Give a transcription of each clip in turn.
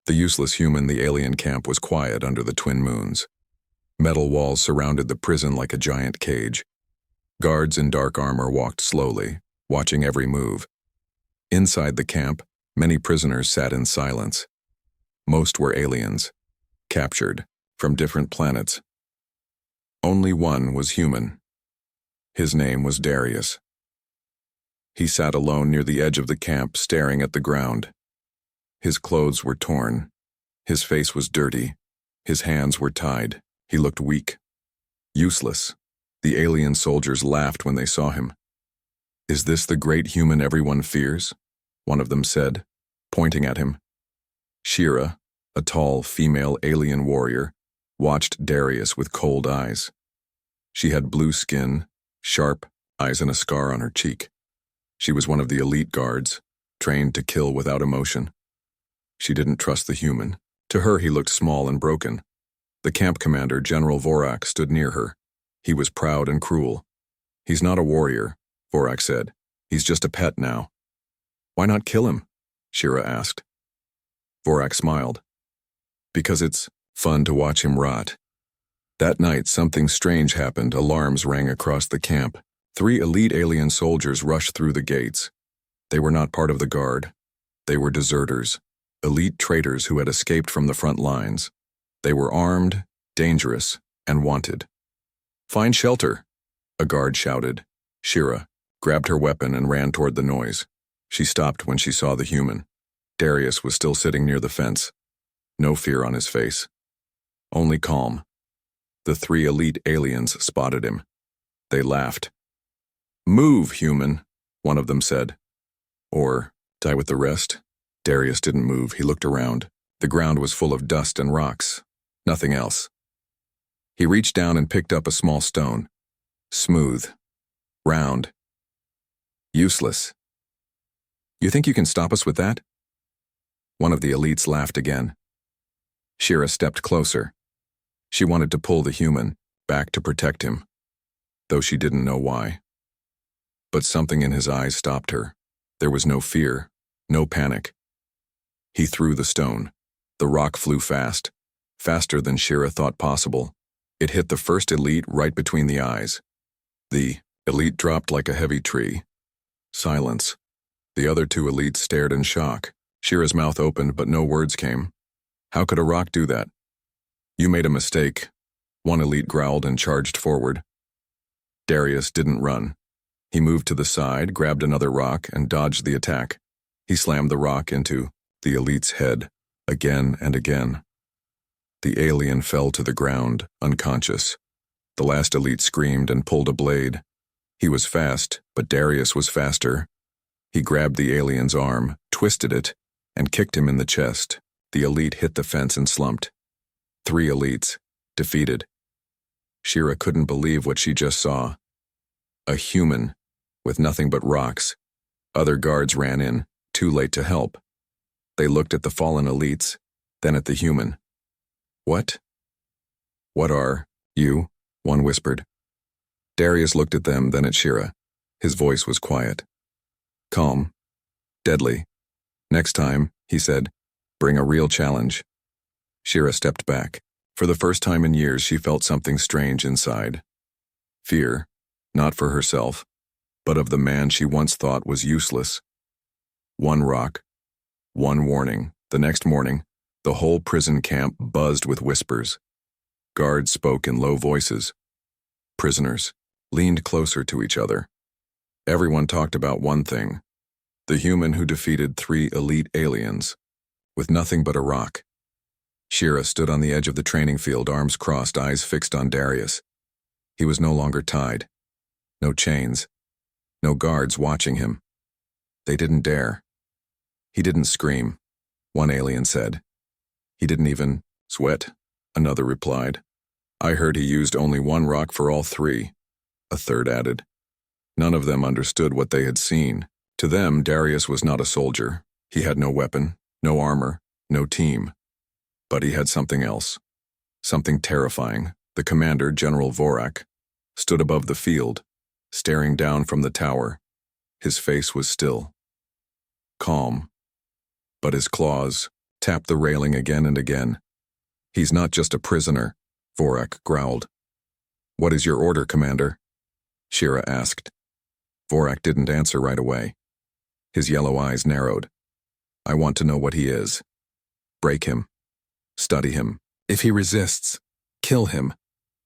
The useless human, the alien camp was quiet under the twin moons. Metal walls surrounded the prison like a giant cage. Guards in dark armor walked slowly, watching every move. Inside the camp, many prisoners sat in silence. Most were aliens, captured, from different planets. Only one was human. His name was Darius. He sat alone near the edge of the camp, staring at the ground. His clothes were torn. His face was dirty. His hands were tied. He looked weak. Useless. The alien soldiers laughed when they saw him. "Is this the great human everyone fears?" one of them said, pointing at him. Shira, a tall female alien warrior, watched Darius with cold eyes. She had blue skin, sharp eyes, and a scar on her cheek. She was one of the elite guards, trained to kill without emotion. She didn't trust the human. To her, he looked small and broken. The camp commander, General Vorak, stood near her. He was proud and cruel. "He's not a warrior," Vorak said. "He's just a pet now." "Why not kill him?" Shira asked. Vorak smiled. "Because it's fun to watch him rot." That night, something strange happened. Alarms rang across the camp. 3 elite alien soldiers rushed through the gates. They were not part of the guard. They were deserters, elite traitors who had escaped from the front lines. They were armed, dangerous, and wanted. "Find shelter," a guard shouted. Shira grabbed her weapon and ran toward the noise. She stopped when she saw the human. Darius was still sitting near the fence. No fear on his face. Only calm. The 3 elite aliens spotted him. They laughed. "Move, human," one of them said. "Or die with the rest." Darius didn't move. He looked around. The ground was full of dust and rocks. Nothing else. He reached down and picked up a small stone. Smooth. Round. Useless. "You think you can stop us with that?" One of the elites laughed again. Shira stepped closer. She wanted to pull the human back to protect him, though she didn't know why. But something in his eyes stopped her. There was no fear, no panic. He threw the stone. The rock flew fast, faster than Shira thought possible. It hit the first elite right between the eyes. The elite dropped like a heavy tree. Silence. The other 2 elites stared in shock. Shira's mouth opened, but no words came. How could a rock do that? "You made a mistake," one elite growled and charged forward. Darius didn't run. He moved to the side, grabbed another rock, and dodged the attack. He slammed the rock into the elite's head, again and again. The alien fell to the ground, unconscious. The last elite screamed and pulled a blade. He was fast, but Darius was faster. He grabbed the alien's arm, twisted it, and kicked him in the chest. The elite hit the fence and slumped. 3 elites, defeated. Shira couldn't believe what she just saw. A human, with nothing but rocks. Other guards ran in, too late to help. They looked at the fallen elites, then at the human. "What? What are you?" one whispered. Darius looked at them, then at Shira. His voice was quiet. Calm. Deadly. "Next time," he said, "bring a real challenge." Shira stepped back. For the first time in years, she felt something strange inside. Fear, not for herself, but of the man she once thought was useless. One rock. One warning. The next morning, the whole prison camp buzzed with whispers. Guards spoke in low voices. Prisoners leaned closer to each other. Everyone talked about one thing: the human who defeated 3 elite aliens, with nothing but a rock. Shira stood on the edge of the training field, arms crossed, eyes fixed on Darius. He was no longer tied. No chains. No guards watching him. They didn't dare. He didn't scream, one alien said. He didn't even sweat, another replied. I heard he used only one rock for all 3, a third added. None of them understood what they had seen. To them, Darius was not a soldier. He had no weapon, no armor, no team. But he had something else. Something terrifying. The commander, General Vorak, stood above the field, staring down from the tower. His face was still. Calm. But his claws, tapped the railing again and again. He's not just a prisoner, Vorak growled. What is your order, Commander? Shira asked. Vorak didn't answer right away. His yellow eyes narrowed. I want to know what he is. Break him. Study him. If he resists, kill him.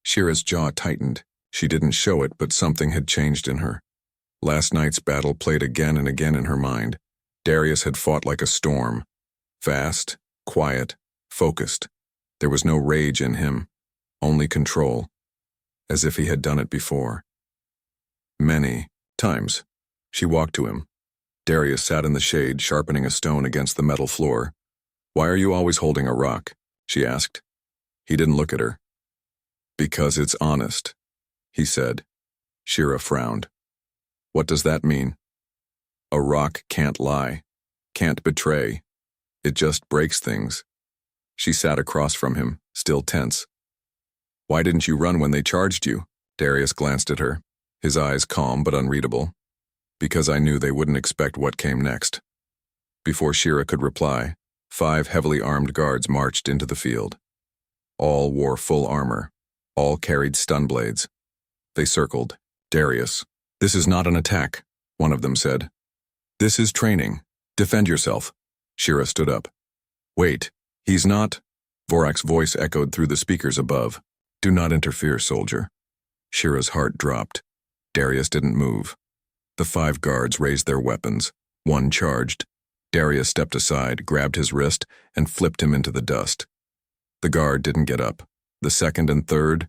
Shira's jaw tightened. She didn't show it, but something had changed in her. Last night's battle played again and again in her mind. Darius had fought like a storm. Fast, quiet, focused. There was no rage in him, only control, as if he had done it before. Many times. She walked to him. Darius sat in the shade, sharpening a stone against the metal floor. Why are you always holding a rock? She asked. He didn't look at her. Because it's honest, he said. Shira frowned. What does that mean? A rock can't lie, can't betray. It just breaks things. She sat across from him, still tense. Why didn't you run when they charged you? Darius glanced at her, his eyes calm but unreadable. Because I knew they wouldn't expect what came next. Before Shira could reply, 5 heavily armed guards marched into the field. All wore full armor. All carried stun blades. They circled. Darius. This is not an attack, one of them said. This is training. Defend yourself. Shira stood up. Wait, he's not. Vorak's voice echoed through the speakers above. Do not interfere, soldier. Shira's heart dropped. Darius didn't move. The 5 guards raised their weapons. One charged. Darius stepped aside, grabbed his wrist, and flipped him into the dust. The guard didn't get up. The second and third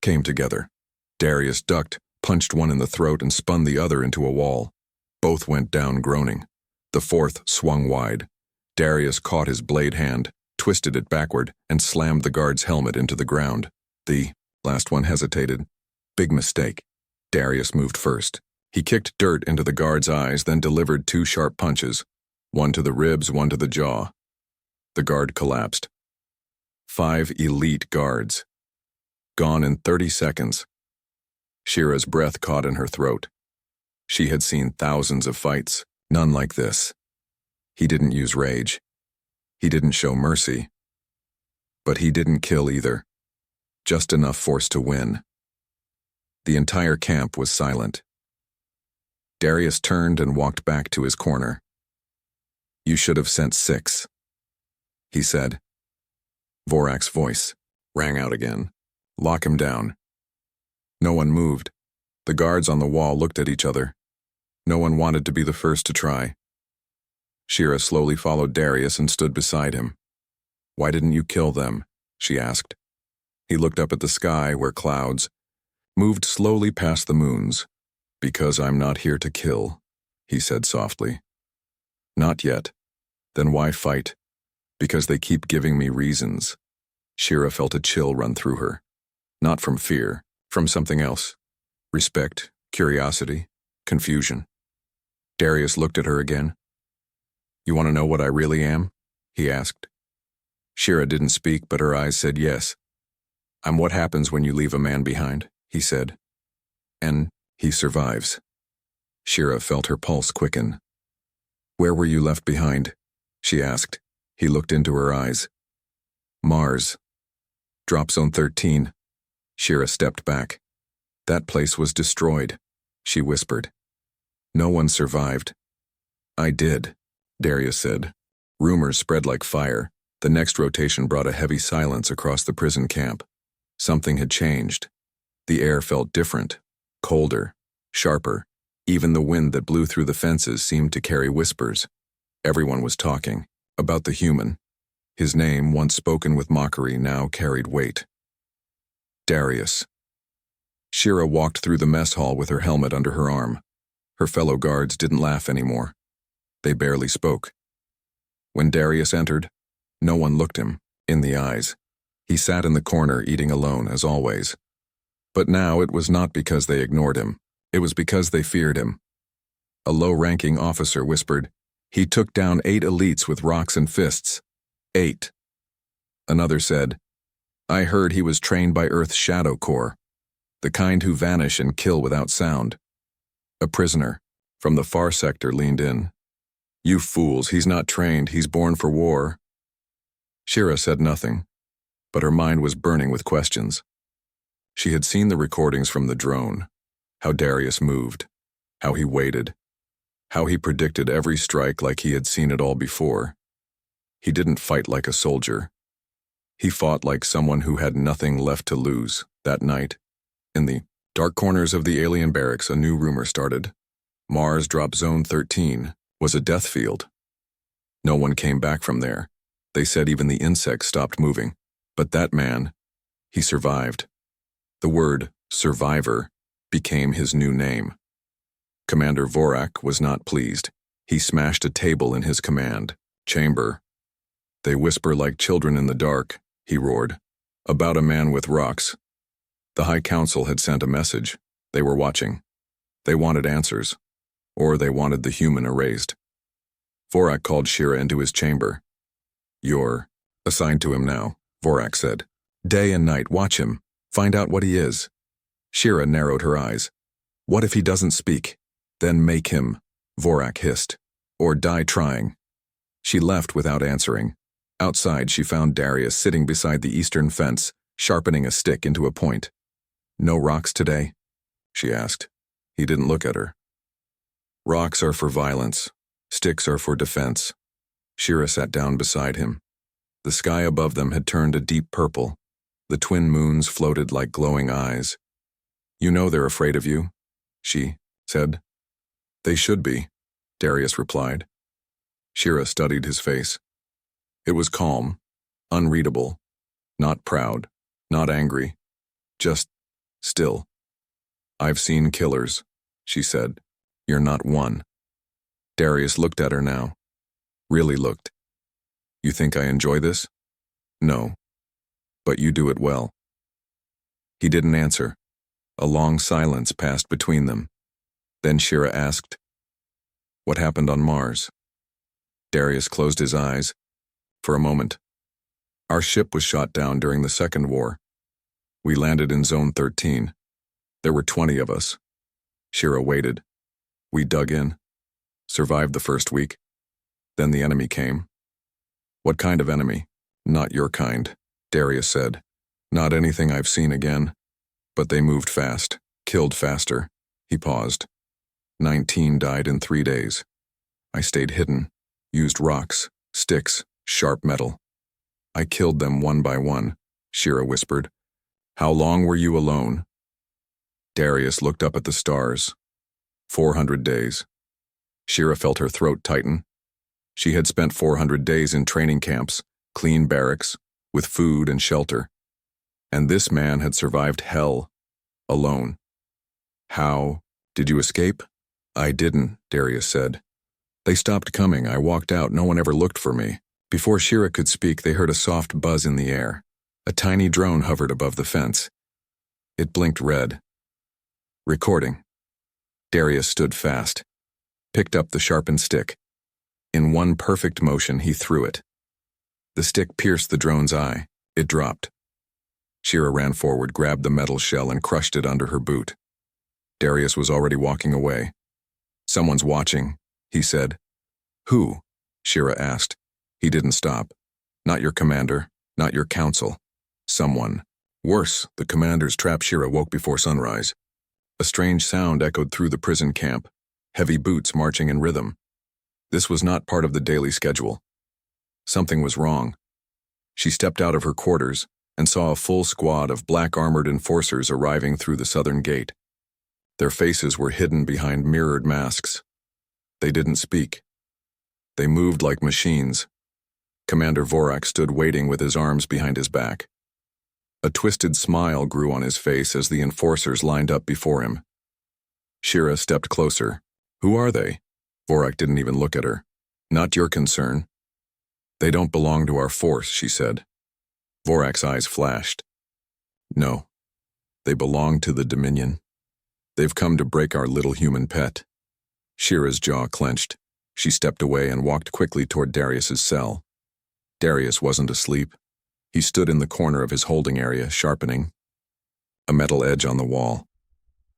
came together. Darius ducked, punched one in the throat, and spun the other into a wall. Both went down groaning. The fourth swung wide. Darius caught his blade hand, twisted it backward, and slammed the guard's helmet into the ground. The last one hesitated. Big mistake. Darius moved first. He kicked dirt into the guard's eyes, then delivered 2 sharp punches, one to the ribs, one to the jaw. The guard collapsed. 5 elite guards. Gone in 30 seconds. Shira's breath caught in her throat. She had seen thousands of fights, none like this. He didn't use rage. He didn't show mercy. But he didn't kill either. Just enough force to win. The entire camp was silent. Darius turned and walked back to his corner. You should have sent 6, he said. Vorak's voice rang out again. Lock him down. No one moved. The guards on the wall looked at each other. No one wanted to be the first to try. Shira slowly followed Darius and stood beside him. Why didn't you kill them? She asked. He looked up at the sky where clouds moved slowly past the moons. Because I'm not here to kill, he said softly. Not yet. Then why fight? Because they keep giving me reasons. Shira felt a chill run through her. Not from fear, from something else. Respect, curiosity, confusion. Darius looked at her again. You want to know what I really am? He asked. Shira didn't speak, but her eyes said yes. I'm what happens when you leave a man behind, he said. And he survives. Shira felt her pulse quicken. Where were you left behind? She asked. He looked into her eyes. Mars. Drop Zone 13. Shira stepped back. That place was destroyed, she whispered. No one survived. I did, Darius said. Rumors spread like fire. The next rotation brought a heavy silence across the prison camp. Something had changed. The air felt different, colder, sharper. Even the wind that blew through the fences seemed to carry whispers. Everyone was talking about the human. His name, once spoken with mockery, now carried weight. Darius. Shira walked through the mess hall with her helmet under her arm. Her fellow guards didn't laugh anymore. They barely spoke. When Darius entered, no one looked him in the eyes. He sat in the corner eating alone, as always. But now it was not because they ignored him. It was because they feared him. A low-ranking officer whispered, he took down 8 elites with rocks and fists. 8. Another said, I heard he was trained by Earth's Shadow Corps, the kind who vanish and kill without sound. A prisoner from the far sector leaned in. You fools, he's not trained, he's born for war. Shira said nothing, but her mind was burning with questions. She had seen the recordings from the drone, how Darius moved, how he waited, how he predicted every strike like he had seen it all before. He didn't fight like a soldier. He fought like someone who had nothing left to lose. That night, in the dark corners of the alien barracks, a new rumor started. Mars Drop Zone 13 was a death field. No one came back from there. They said even the insects stopped moving. But that man, he survived. The word survivor became his new name. Commander Vorak was not pleased. He smashed a table in his command chamber. "They whisper like children in the dark," he roared, "about a man with rocks." The High Council had sent a message. They were watching. They wanted answers, or they wanted the human erased. Vorak called Shira into his chamber. "You're assigned to him now," Vorak said. "Day and night, watch him. Find out what he is." Shira narrowed her eyes. "What if he doesn't speak? Then make him," Vorak hissed, "or die trying." She left without answering. Outside, she found Darius sitting beside the eastern fence, sharpening a stick into a point. "No rocks today?" she asked. He didn't look at her. "Rocks are for violence. Sticks are for defense." Shira sat down beside him. The sky above them had turned a deep purple. The twin moons floated like glowing eyes. "You know they're afraid of you," she said. "They should be," Darius replied. Shira studied his face. It was calm, unreadable, not proud, not angry, just still. "I've seen killers," she said. "You're not one." Darius looked at her now. Really looked. "You think I enjoy this?" "No. But you do it well." He didn't answer. A long silence passed between them. Then Shira asked, "What happened on Mars?" Darius closed his eyes. For a moment. "Our ship was shot down during the Second War. We landed in Zone 13. There were 20 of us." Shira waited. "We dug in. Survived the first week. Then the enemy came." "What kind of enemy?" "Not your kind," Darius said. "Not anything I've seen again. But they moved fast, killed faster." He paused. 19 died in 3 days. I stayed hidden, used rocks, sticks, sharp metal. I killed them one by one," Shira whispered. "How long were you alone?" Darius looked up at the stars. 400 days. Shira felt her throat tighten. She had spent 400 days in training camps, clean barracks, with food and shelter. And this man had survived hell, alone. "How? Did you escape?" "I didn't," Darius said. "They stopped coming. I walked out. No one ever looked for me." Before Shira could speak, they heard a soft buzz in the air. A tiny drone hovered above the fence. It blinked red. Recording. Darius stood fast, picked up the sharpened stick. In one perfect motion, he threw it. The stick pierced the drone's eye. It dropped. Shira ran forward, grabbed the metal shell, and crushed it under her boot. Darius was already walking away. "Someone's watching," he said. "Who?" Shira asked. He didn't stop. "Not your commander, not your council. Someone. Worse, the commander's trap." Shira woke before sunrise. A strange sound echoed through the prison camp, heavy boots marching in rhythm. This was not part of the daily schedule. Something was wrong. She stepped out of her quarters and saw a full squad of black-armored enforcers arriving through the southern gate. Their faces were hidden behind mirrored masks. They didn't speak. They moved like machines. Commander Vorak stood waiting with his arms behind his back. A twisted smile grew on his face as the enforcers lined up before him. Shira stepped closer. "Who are they?" Vorak didn't even look at her. "Not your concern." "They don't belong to our force," she said. Vorak's eyes flashed. "No, they belong to the Dominion. They've come to break our little human pet." Shira's jaw clenched. She stepped away and walked quickly toward Darius's cell. Darius wasn't asleep. He stood in the corner of his holding area, sharpening. A metal edge on the wall.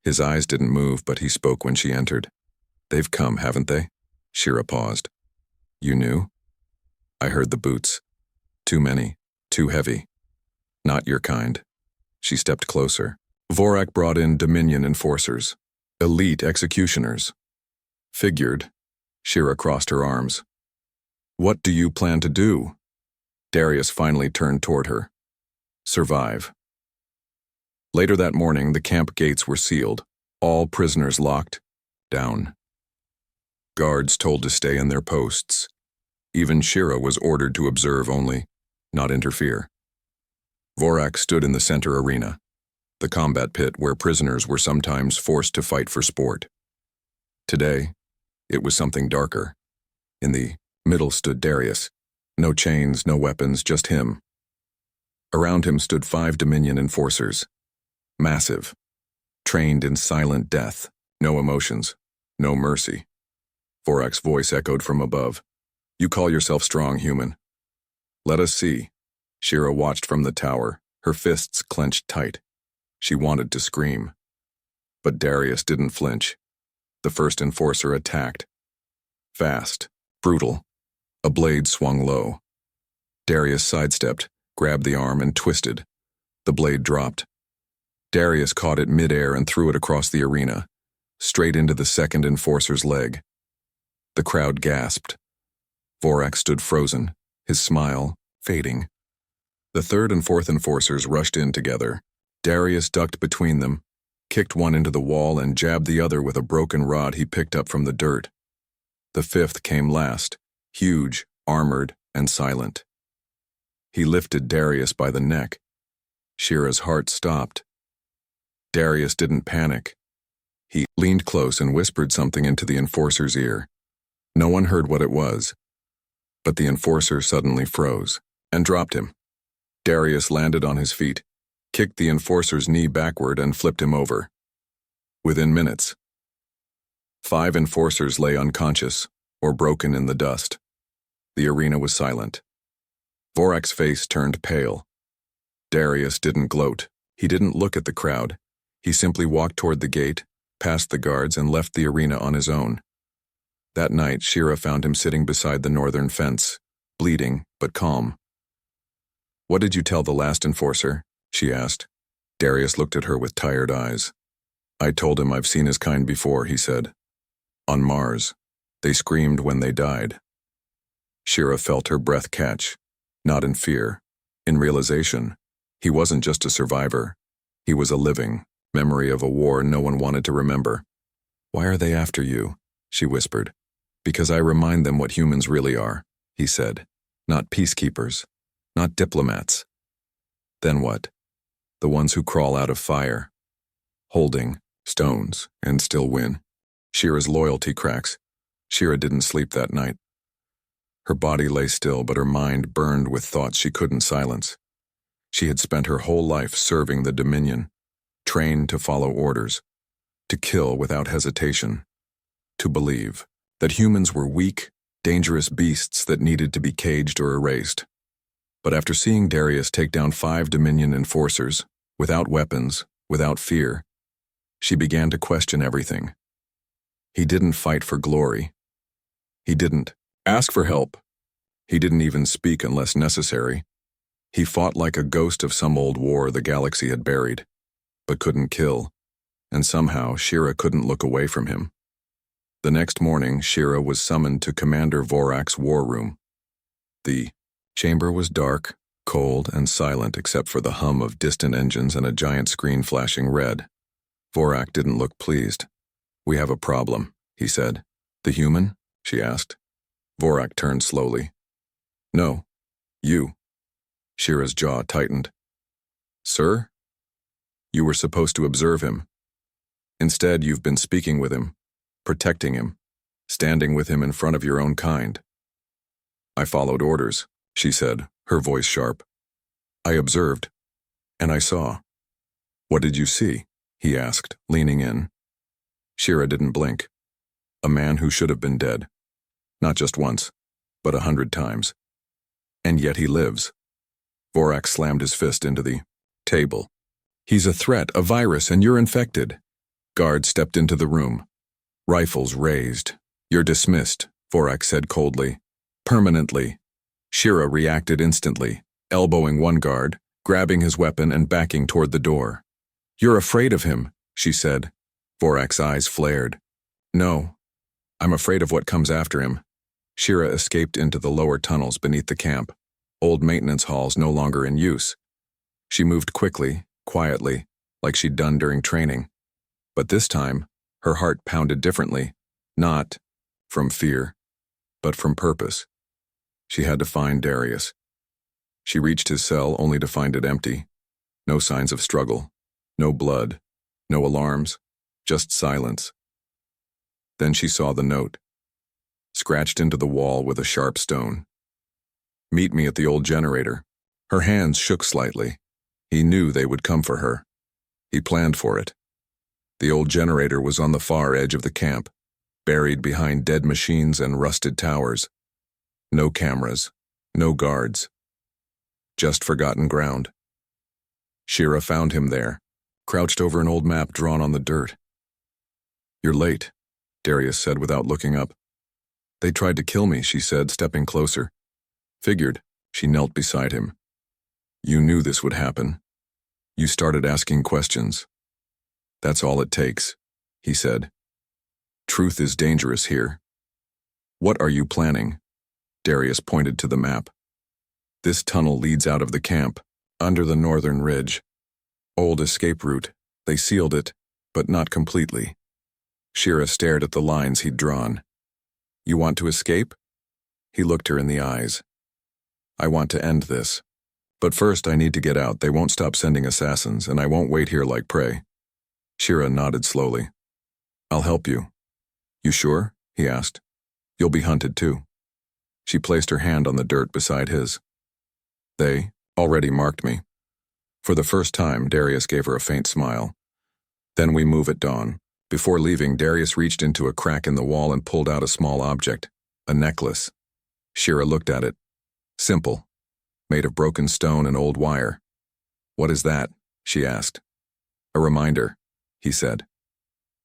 His eyes didn't move, but he spoke when she entered. "They've come, haven't they?" Shira paused. "You knew?" "I heard the boots." Too many. Too heavy. Not your kind. She stepped closer. Vorak brought in Dominion enforcers. Elite executioners. Figured. Shira crossed her arms. What do you plan to do? Darius finally turned toward her. Survive. Later that morning, the camp gates were sealed. All prisoners locked. Down. Guards told to stay in their posts. Even Shira was ordered to observe only, not interfere. Vorak stood in the center arena, the combat pit where prisoners were sometimes forced to fight for sport. Today, it was something darker. In the middle stood Darius. No chains, no weapons, just him. Around him stood 5 Dominion enforcers. Massive. Trained in silent death. No emotions. No mercy. Vorak's voice echoed from above. You call yourself strong, human. Let us see. Shira watched from the tower, her fists clenched tight. She wanted to scream. But Darius didn't flinch. The first enforcer attacked. Fast. Brutal. A blade swung low. Darius sidestepped, grabbed the arm, and twisted. The blade dropped. Darius caught it midair and threw it across the arena, straight into the second enforcer's leg. The crowd gasped. Vorak stood frozen, his smile fading. The third and fourth enforcers rushed in together. Darius ducked between them, kicked one into the wall, and jabbed the other with a broken rod he picked up from the dirt. The fifth came last, huge, armored, and silent. He lifted Darius by the neck. Shira's heart stopped. Darius didn't panic. He leaned close and whispered something into the enforcer's ear. No one heard what it was, but the enforcer suddenly froze and dropped him. Darius landed on his feet, kicked the enforcer's knee backward, and flipped him over. Within minutes, 5 enforcers lay unconscious or broken in the dust. The arena was silent. Vorak's face turned pale. Darius didn't gloat. He didn't look at the crowd. He simply walked toward the gate, past the guards, and left the arena on his own. That night, Shira found him sitting beside the northern fence, bleeding but calm. What did you tell the last enforcer? She asked. Darius looked at her with tired eyes. I told him I've seen his kind before, he said. On Mars. They screamed when they died. Shira felt her breath catch, not in fear, in realization. He wasn't just a survivor. He was a living memory of a war no one wanted to remember. Why are they after you? She whispered. Because I remind them what humans really are, he said. Not peacekeepers, not diplomats. Then what? The ones who crawl out of fire, holding stones, and still win. Shira's loyalty cracks. Shira didn't sleep that night. Her body lay still, but her mind burned with thoughts she couldn't silence. She had spent her whole life serving the Dominion, trained to follow orders, to kill without hesitation, to believe that humans were weak, dangerous beasts that needed to be caged or erased. But after seeing Darius take down 5 Dominion enforcers, without weapons, without fear, she began to question everything. He didn't fight for glory. He didn't ask for help. He didn't even speak unless necessary. He fought like a ghost of some old war the galaxy had buried, but couldn't kill, and somehow Shira couldn't look away from him. The next morning, Shira was summoned to Commander Vorak's war room. The chamber was dark, cold, and silent except for the hum of distant engines and a giant screen flashing red. Vorak didn't look pleased. We have a problem, he said. The human? She asked. Vorak turned slowly. No, you. Shira's jaw tightened. Sir? You were supposed to observe him. Instead, you've been speaking with him, protecting him, standing with him in front of your own kind. I followed orders, she said, her voice sharp. I observed, and I saw. What did you see? He asked, leaning in. Shira didn't blink. A man who should have been dead. Not just once, but 100 times. And yet he lives. Vorak slammed his fist into the table. He's a threat, a virus, and you're infected. Guards stepped into the room. Rifles raised. You're dismissed, Vorak said coldly. Permanently. Shira reacted instantly, elbowing one guard, grabbing his weapon and backing toward the door. "You're afraid of him," she said. Vorak's eyes flared. "No, I'm afraid of what comes after him." Shira escaped into the lower tunnels beneath the camp, old maintenance halls no longer in use. She moved quickly, quietly, like she'd done during training. But this time, her heart pounded differently, not from fear, but from purpose. She had to find Darius. She reached his cell only to find it empty. No signs of struggle, no blood, no alarms, just silence. Then she saw the note, scratched into the wall with a sharp stone. "Meet me at the old generator." Her hands shook slightly. He knew they would come for her. He planned for it. The old generator was on the far edge of the camp, buried behind dead machines and rusted towers. No cameras, no guards. Just forgotten ground. Shira found him there, crouched over an old map drawn on the dirt. "You're late," Darius said without looking up. "They tried to kill me," she said, stepping closer. "Figured." She knelt beside him. "You knew this would happen. You started asking questions. That's all it takes," he said. "Truth is dangerous here." "What are you planning?" Darius pointed to the map. "This tunnel leads out of the camp, under the northern ridge. Old escape route. They sealed it, but not completely." Shira stared at the lines he'd drawn. "You want to escape?" He looked her in the eyes. "I want to end this. But first I need to get out. They won't stop sending assassins, and I won't wait here like prey." Shira nodded slowly. "I'll help you." "You sure?" he asked. "You'll be hunted too." She placed her hand on the dirt beside his. "They already marked me." For the first time, Darius gave her a faint smile. "Then we move at dawn." Before leaving, Darius reached into a crack in the wall and pulled out a small object, a necklace. Shira looked at it. Simple, made of broken stone and old wire. "What is that?" she asked. "A reminder," he said,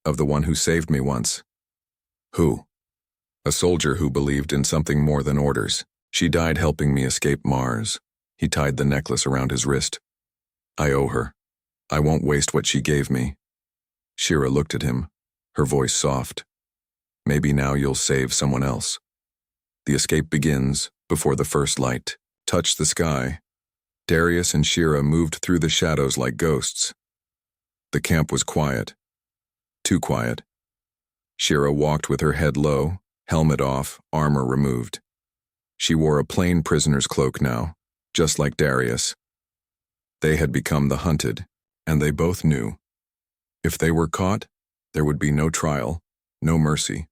"of the one who saved me once." "Who?" "A soldier who believed in something more than orders. She died helping me escape Mars." He tied the necklace around his wrist. "I owe her. I won't waste what she gave me." Shira looked at him, her voice soft. "Maybe now you'll save someone else." The escape begins before the first light touched the sky. Darius and Shira moved through the shadows like ghosts. The camp was quiet. Too quiet. Shira walked with her head low, helmet off, armor removed. She wore a plain prisoner's cloak now, just like Darius. They had become the hunted, and they both knew. If they were caught, there would be no trial, no mercy.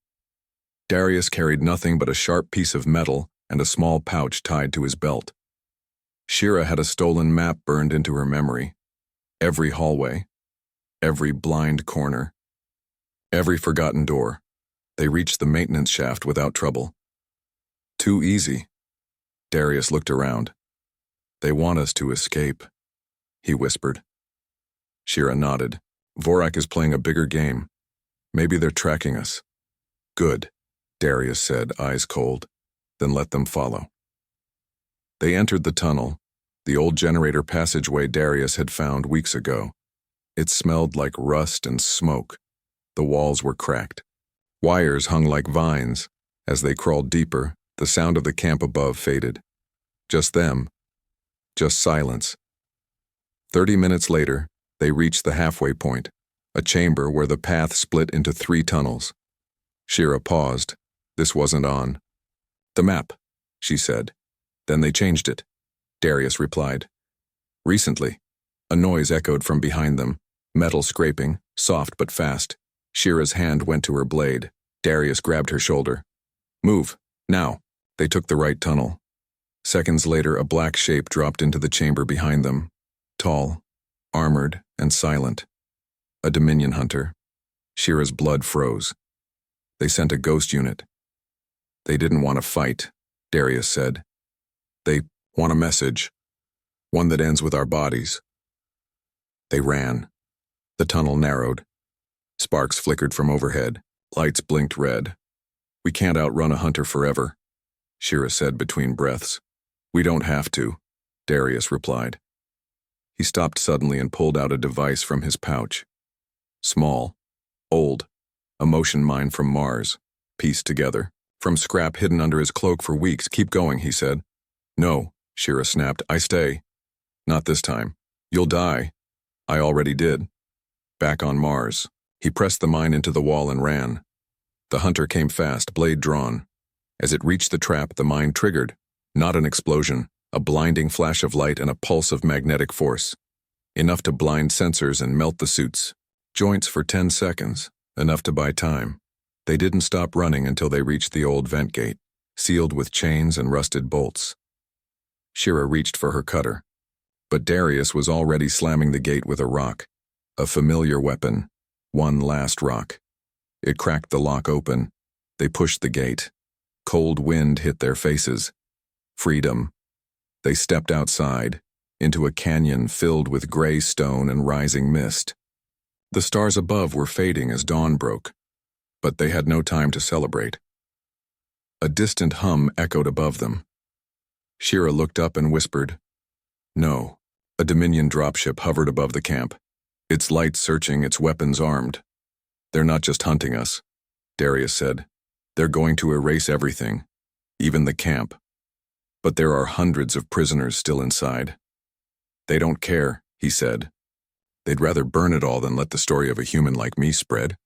Darius carried nothing but a sharp piece of metal and a small pouch tied to his belt. Shira had a stolen map burned into her memory. Every hallway, every blind corner, every forgotten door. They reached the maintenance shaft without trouble. "Too easy." Darius looked around. "They want us to escape," he whispered. Shira nodded. "Vorak is playing a bigger game. Maybe they're tracking us." "Good," Darius said, eyes cold. "Then let them follow." They entered the tunnel, the old generator passageway Darius had found weeks ago. It smelled like rust and smoke. The walls were cracked. Wires hung like vines. As they crawled deeper, the sound of the camp above faded. Just them. Just silence. 30 minutes later, they reached the halfway point, a chamber where the path split into 3 tunnels. Shira paused. This wasn't on. "The map," she said. "Then they changed it," Darius replied. "Recently." A noise echoed from behind them, metal scraping, soft but fast. Shira's hand went to her blade. Darius grabbed her shoulder. "Move, now." They took the right tunnel. Seconds later, a black shape dropped into the chamber behind them. Tall, armored, and silent. A Dominion hunter. Shira's blood froze. They sent a ghost unit. "They didn't want to fight," Darius said. "They want a message. One that ends with our bodies." They ran. The tunnel narrowed. Sparks flickered from overhead. Lights blinked red. "We can't outrun a hunter forever," Shira said between breaths. We don't have to, Darius replied. He stopped suddenly and pulled out a device from his pouch. Small, old, a motion mine from Mars, pieced together. From scrap hidden under his cloak for weeks. Keep going, he said. No, Shira snapped. I stay. Not this time. You'll die. I already did. Back on Mars. He pressed the mine into the wall and ran. The hunter came fast, blade drawn. As it reached the trap, the mine triggered. Not an explosion, a blinding flash of light and a pulse of magnetic force. Enough to blind sensors and melt the suits. Joints for 10 seconds, enough to buy time. They didn't stop running until they reached the old vent gate, sealed with chains and rusted bolts. Shira reached for her cutter. But Darius was already slamming the gate with a rock. A familiar weapon. One last rock. It cracked the lock open. They pushed the gate. Cold wind hit their faces. Freedom. They stepped outside, into a canyon filled with gray stone and rising mist. The stars above were fading as dawn broke, but they had no time to celebrate. A distant hum echoed above them. Shira looked up and whispered, "No." A Dominion dropship hovered above the camp, its lights searching, its weapons armed. "They're not just hunting us," Darius said. "They're going to erase everything, even the camp. But there are hundreds of prisoners still inside." "They don't care," he said. "They'd rather burn it all than let the story of a human like me spread."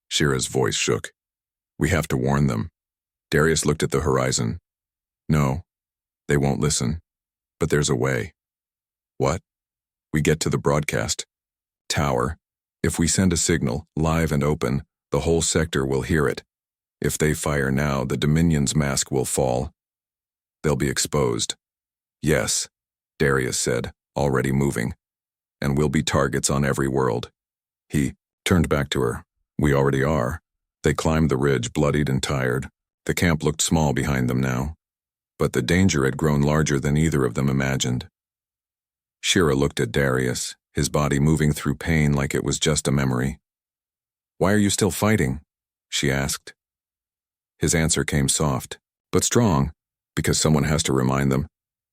Shira's voice shook. "We have to warn them." Darius looked at the horizon. "No, they won't listen. But there's a way." "What?" "We get to the broadcast tower. If we send a signal, live and open, the whole sector will hear it. If they fire now, the Dominion's mask will fall. They'll be exposed." "Yes," Darius said, already moving. "And we'll be targets on every world." He turned back to her. "We already are." They climbed the ridge, bloodied and tired. The camp looked small behind them now, but the danger had grown larger than either of them imagined. Shira looked at Darius, his body moving through pain like it was just a memory. "Why are you still fighting?" she asked. His answer came soft, but strong, because someone has to remind them.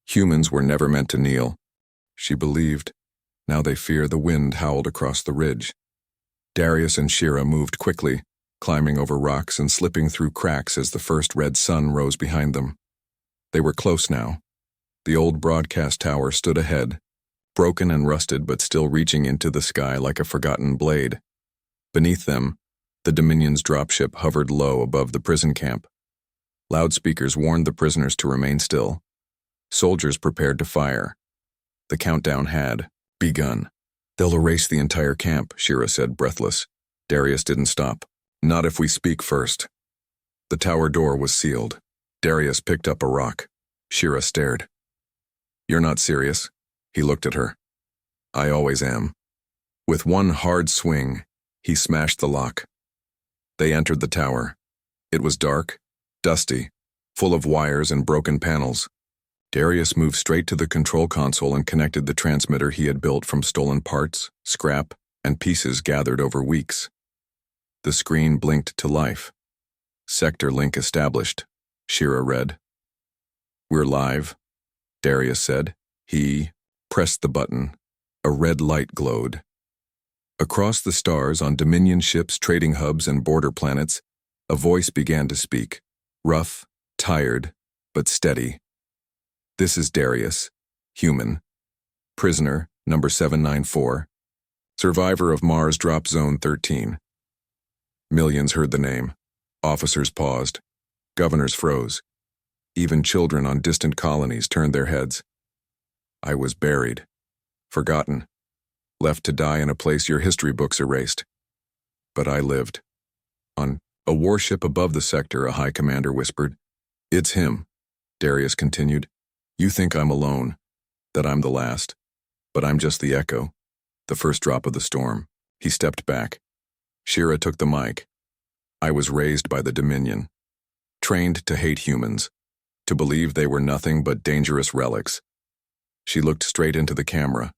Humans were never meant to kneel. She believed. Now they fear. The wind howled across the ridge. Darius and Shira moved quickly, climbing over rocks and slipping through cracks as the first red sun rose behind them. They were close now. The old broadcast tower stood ahead, broken and rusted but still reaching into the sky like a forgotten blade. Beneath them, the Dominion's dropship hovered low above the prison camp. Loudspeakers warned the prisoners to remain still. Soldiers prepared to fire. The countdown had begun. "They'll erase the entire camp," Shira said, breathless. Darius didn't stop. "Not if we speak first." The tower door was sealed. Darius picked up a rock. Shira stared. "You're not serious?" He looked at her. "I always am." With one hard swing, he smashed the lock. They entered the tower. It was dark, dusty, full of wires and broken panels. Darius moved straight to the control console and connected the transmitter he had built from stolen parts, scrap, and pieces gathered over weeks. The screen blinked to life. "Sector link established," Shira read. "We're live," Darius said. He pressed the button. A red light glowed. Across the stars, on Dominion ships, trading hubs, and border planets, a voice began to speak. Rough, tired, but steady. "This is Darius, human. Prisoner, number 794. Survivor of Mars Drop Zone 13. Millions heard the name. Officers paused. Governors froze. Even children on distant colonies turned their heads. I was buried. Forgotten. Left to die in a place your history books erased. But I lived." On a warship above the sector, a high commander whispered. "It's him," Darius continued. "You think I'm alone, that I'm the last. But I'm just the echo, the first drop of the storm." He stepped back. Shira took the mic. "I was raised by the Dominion, trained to hate humans, to believe they were nothing but dangerous relics." She looked straight into the camera.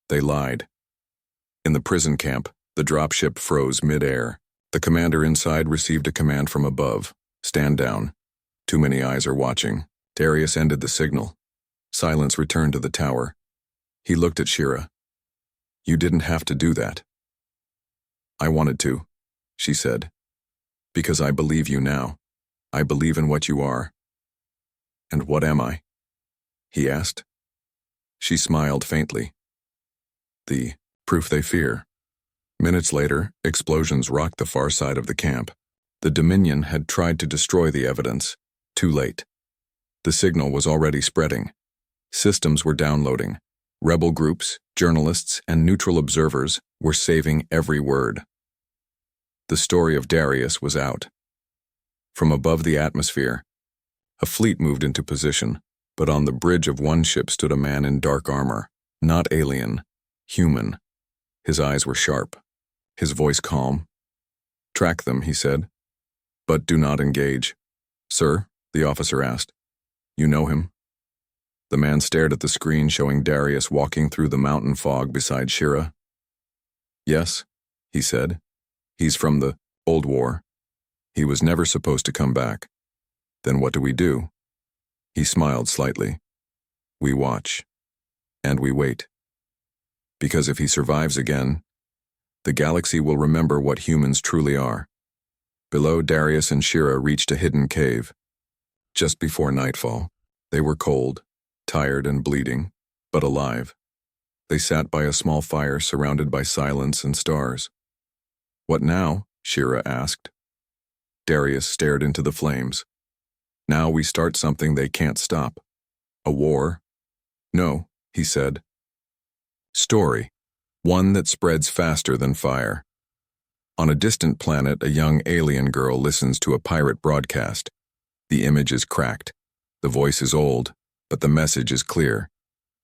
They lied. In the prison camp, the dropship froze mid-air. The commander inside received a command from above. "Stand down. Too many eyes are watching." Darius ended the signal. Silence returned to the tower. He looked at Shira. You didn't have to do that. I wanted to, she said. Because I believe you now. I believe in what you are. And what am I? He asked. She smiled faintly. The proof they fear. Minutes later, explosions rocked the far side of the camp. The Dominion had tried to destroy the evidence. Too late. The signal was already spreading. Systems were downloading. Rebel groups, journalists, and neutral observers were saving every word. The story of Darius was out. From above the atmosphere, a fleet moved into position, but on the bridge of one ship stood a man in dark armor, not alien, human. His eyes were sharp, his voice calm. Track them, he said, but do not engage. Sir, the officer asked, you know him? The man stared at the screen showing Darius walking through the mountain fog beside Shira. Yes, he said. He's from the old war. He was never supposed to come back. Then what do we do? He smiled slightly. We watch. And we wait. Because if he survives again, the galaxy will remember what humans truly are. Below, Darius and Shira reached a hidden cave. Just before nightfall, they were cold, tired and bleeding, but alive. They sat by a small fire surrounded by silence and stars. What now? Shira asked. Darius stared into the flames. Now we start something they can't stop. A war? No, he said. Story. One that spreads faster than fire. On a distant planet, a young alien girl listens to a pirate broadcast. The image is cracked. The voice is old, but the message is clear.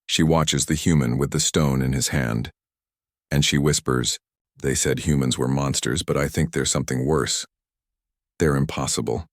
She watches the human with the stone in his hand. And she whispers, they said humans were monsters, but I think there's something worse. They're impossible.